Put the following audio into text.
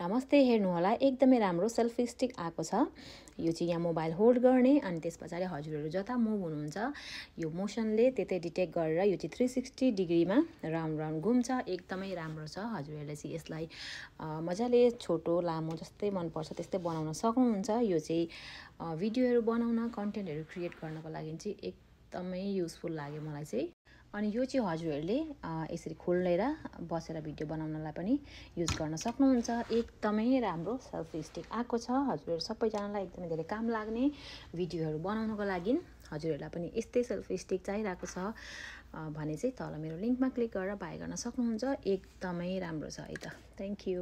नमस्ते, हेर्नु होला एकदमै राम्रो सेल्फी स्टिक आएको छ। यो चाहिँ यहाँ मोबाइल होल्ड गर्ने अनि त्यस पछाडि हजुरहरू जता मुभ हुनुहुन्छ यो मोसनले त्यतै डिटेक्ट गरेर यो चाहिँ 360 डिग्रीमा राउन्ड राउन्ड घुम्छ। एकदमै राम्रो छ। हजुरहरूले चाहिँ यसलाई मजाले छोटो लामो जस्तै मनपर्छ त्यस्तै बनाउन सक्नुहुन्छ। यो चाहिँ भिडियोहरू बनाउन कन्टेन्टहरू क्रिएट गर्नको लागि चाहिँ एकदमै युजफुल लाग्यो मलाई चाहिँ। अनि यो चाहिँ हजुरहरूले यसरी खोलेर बसेर भिडियो बनाउनलाई पनि युज गर्न सक्नुहुन्छ। एकदमै राम्रो सेल्फी स्टिक आएको छ। हजुरहरू सबैजनालाई एकदमै धेरै काम लाग्ने भिडियोहरू बनाउनको लागि हजुरहरूलाई पनि यस्तै सेल्फी स्टिक चाहिरहेको छ भने चाहिँ तल मेरो लिङ्कमा क्लिक गरेर बाई गर्न सक्नुहुन्छ। एकदमै राम्रो छ है त। Thank you.